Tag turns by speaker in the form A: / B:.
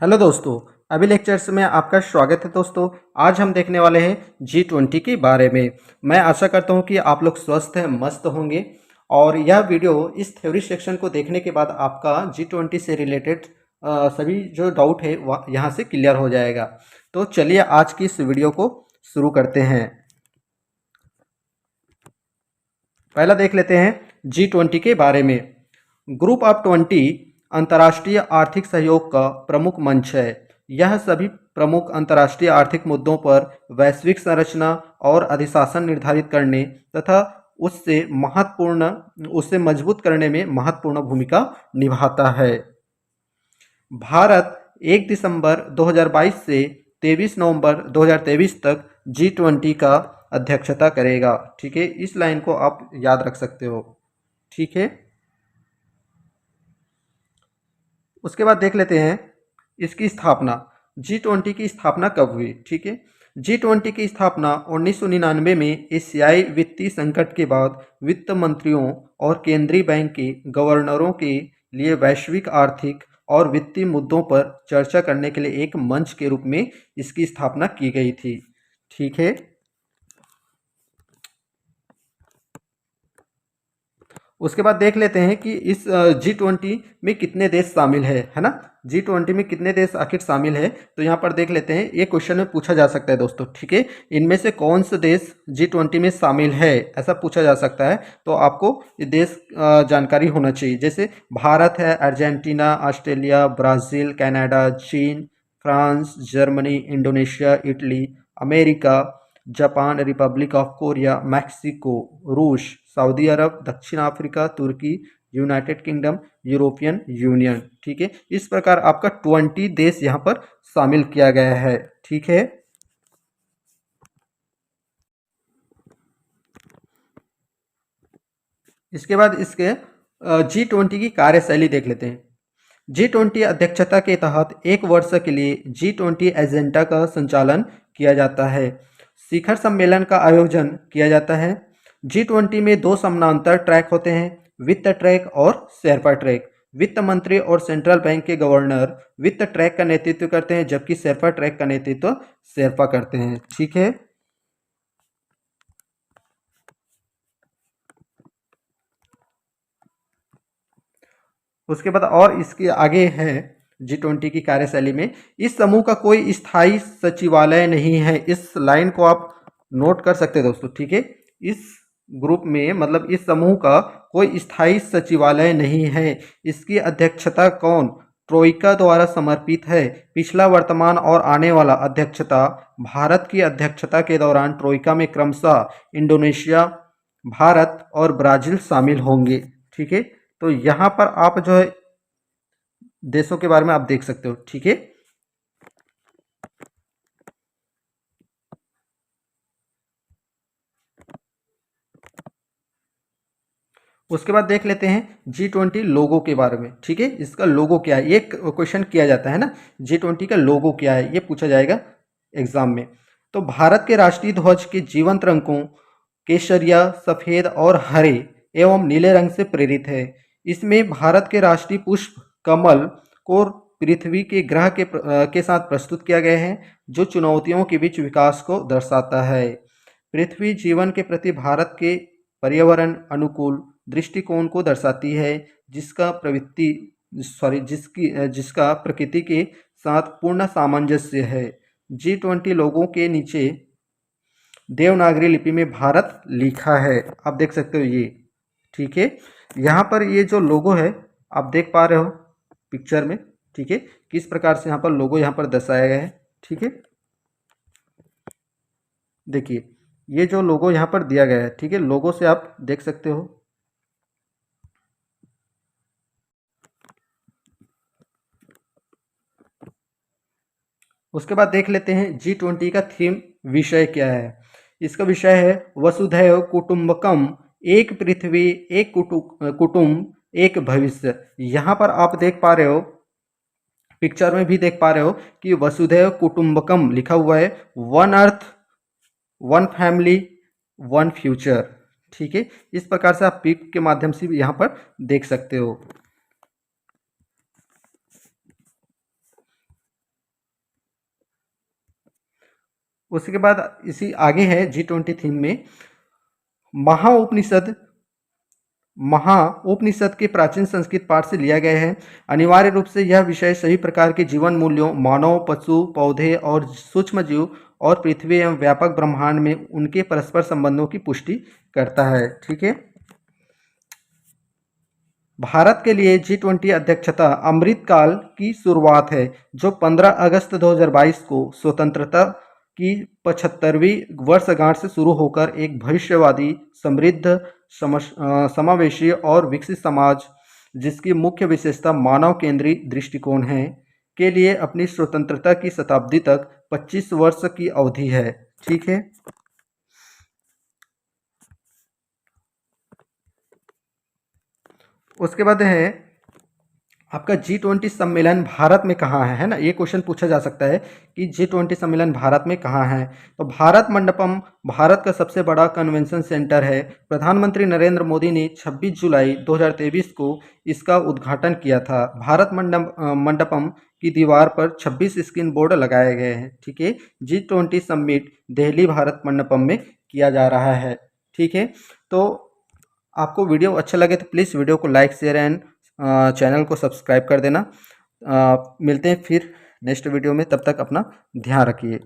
A: Hello दोस्तों। अभी lectures में आपका स्वागत है दोस्तों। आज हम देखने वाले हैं G20 के बारे में। मैं आशा करता हूं कि आप लोग स्वस्थ हैं, मस्त होंगे और यह वीडियो इस थ्योरी सेक्शन को देखने के बाद आपका G20 से रिलेटेड सभी जो डाउट है वह यहाँ से क्लियर हो जाएगा। तो चलिए आज की इस वीडियो को शुरू करते हैं। पहला देख लेते हैं G20 के बारे में। ग्रुप ऑफ 20 अंतर्राष्ट्रीय आर्थिक सहयोग का प्रमुख मंच है। यह सभी प्रमुख अंतर्राष्ट्रीय आर्थिक मुद्दों पर वैश्विक संरचना और अधिशासन निर्धारित करने तथा उससे मजबूत करने में महत्वपूर्ण भूमिका निभाता है। भारत 1 दिसंबर 2022 से 23 नवंबर 2023 तक G20 का अध्यक्षता करेगा। ठीक है, इस लाइन को आप याद रख सकते हो। ठीक है, उसके बाद देख लेते हैं इसकी स्थापना। G20 की स्थापना कब हुई? ठीक है, G20 की स्थापना 1999 में एशियाई वित्तीय संकट के बाद वित्त मंत्रियों और केंद्रीय बैंक के गवर्नरों के लिए वैश्विक आर्थिक और वित्तीय मुद्दों पर चर्चा करने के लिए एक मंच के रूप में इसकी स्थापना की गई थी। ठीक है, उसके बाद देख लेते हैं कि इस G20 में कितने देश शामिल है ना। G20 में कितने देश आखिर शामिल है, तो यहाँ पर देख लेते हैं। ये क्वेश्चन में पूछा जा सकता है दोस्तों। ठीक है, इनमें से कौन से देश G20 में शामिल है, ऐसा पूछा जा सकता है। तो आपको ये देश जानकारी होना चाहिए। जैसे भारत है, अर्जेंटीना, ऑस्ट्रेलिया, ब्राज़ील, कनाडा, चीन, France, Germany, Indonesia, Italy, America, Japan, Republic of Korea, Mexico, रूस, सऊदी अरब, दक्षिण अफ्रीका, तुर्की, यूनाइटेड किंगडम, यूरोपियन यूनियन। ठीक है, इस प्रकार आपका 20 देश यहाँ पर शामिल किया गया है। ठीक है, इसके बाद इसके G20 की कार्यशैली देख लेते हैं। G20 अध्यक्षता के तहत एक वर्ष के लिए G20 एजेंडा का संचालन किया जाता है। शिखर सम्मेलन का आयोजन किया जाता है। G20 में दो समानांतर ट्रैक होते हैं, वित्त ट्रैक और शेरपा ट्रैक। वित्त मंत्री और सेंट्रल बैंक के गवर्नर वित्त ट्रैक का नेतृत्व करते हैं, जबकि शेरपा ट्रैक का नेतृत्व शेरपा करते हैं। ठीक है, उसके बाद और इसके आगे है G20 की कार्यशैली में, इस समूह का कोई स्थायी सचिवालय नहीं है। इस लाइन को आप नोट कर सकते हैं दोस्तों। ठीक है, इस ग्रुप में मतलब इस समूह का कोई स्थायी सचिवालय नहीं है। इसकी अध्यक्षता कौन? ट्रोइका द्वारा समर्पित है। पिछला, वर्तमान और आने वाला अध्यक्षता भारत की अध्यक्षता के दौरान ट्रोइका में क्रमशः इंडोनेशिया, भारत और ब्राजील शामिल होंगे। ठीक है, तो यहाँ पर आप जो है देशों के बारे में आप देख सकते हो। ठीक है, उसके बाद देख लेते हैं G20 लोगो के बारे में। ठीक है, इसका लोगो क्या है, ये क्वेश्चन किया जाता है ना। G20 का लोगो क्या है, ये पूछा जाएगा एग्जाम में। तो भारत के राष्ट्रीय ध्वज के जीवंत रंगों केसरिया, सफेद और हरे एवं नीले रंग से प्रेरित है। इसमें भारत के राष्ट्रीय पुष्प कमल को पृथ्वी के ग्रह के साथ प्रस्तुत किया गया है, जो चुनौतियों के बीच विकास को दर्शाता है। पृथ्वी जीवन के प्रति भारत के पर्यावरण अनुकूल दृष्टिकोण को दर्शाती है, जिसका प्रकृति के साथ पूर्ण सामंजस्य है। G20 लोगों के नीचे देवनागरी लिपि में भारत लिखा है, आप देख सकते हो ये। ठीक है, यहाँ पर ये जो लोगो है आप देख पा रहे हो पिक्चर में। ठीक है, किस प्रकार से यहाँ पर लोगो यहाँ पर दर्शाया गया है। ठीक है, देखिए ये जो लोगो यहाँ पर दिया गया है। ठीक है, लोगो से आप देख सकते हो। उसके बाद देख लेते हैं G20 का थीम विषय क्या है। इसका विषय है वसुधैव कुटुंबकम, एक पृथ्वी, एक कुटुंब, एक भविष्य। यहाँ पर आप देख पा रहे हो, पिक्चर में भी देख पा रहे हो कि वसुधैव कुटुंबकम लिखा हुआ है। One earth, one family, one future. ठीक है, इस प्रकार से आप पिक के माध्यम से यहाँ पर देख सकते हो। उसके बाद इसी आगे है G20 थीम में महाउपनिषद उपनिषद के प्राचीन संस्कृत पाठ से लिया गया है। अनिवार्य रूप से यह विषय सभी प्रकार के जीवन मूल्यों, मानव, पशु, पौधे और सूक्ष्म जीव और पृथ्वी एवं व्यापक ब्रह्मांड में उनके परस्पर संबंधों की पुष्टि करता है। ठीक है। भारत के लिए G20 अध्यक्षता अमृतकाल की शुरुआत है, जो 15 अगस्त 2022 को स्वतंत्रता की 75वीं वर्षगांठ से शुरू होकर एक भविष्यवादी, समृद्ध, समावेशी और विकसित समाज, जिसकी मुख्य विशेषता मानव केंद्री दृष्टिकोण है, के लिए अपनी स्वतंत्रता की शताब्दी तक 25 वर्ष की अवधि है। ठीक है। उसके बाद है आपका G20 सम्मेलन भारत में कहाँ है ना, ये क्वेश्चन पूछा जा सकता है कि G20 सम्मेलन भारत में कहाँ है। तो भारत मंडपम भारत का सबसे बड़ा कन्वेंशन सेंटर है। प्रधानमंत्री नरेंद्र मोदी ने 26 जुलाई 2023 को इसका उद्घाटन किया था। भारत मंडपम की दीवार पर 26 स्क्रीन बोर्ड लगाए गए हैं। ठीक है। G20 समिट दिल्ली भारत मंडपम में किया जा रहा है। ठीक है। तो आपको वीडियो अच्छा लगे तो प्लीज़ वीडियो को लाइक, शेयर एंड चैनल को सब्सक्राइब कर देना। मिलते हैं फिर नेक्स्ट वीडियो में, तब तक अपना ध्यान रखिए।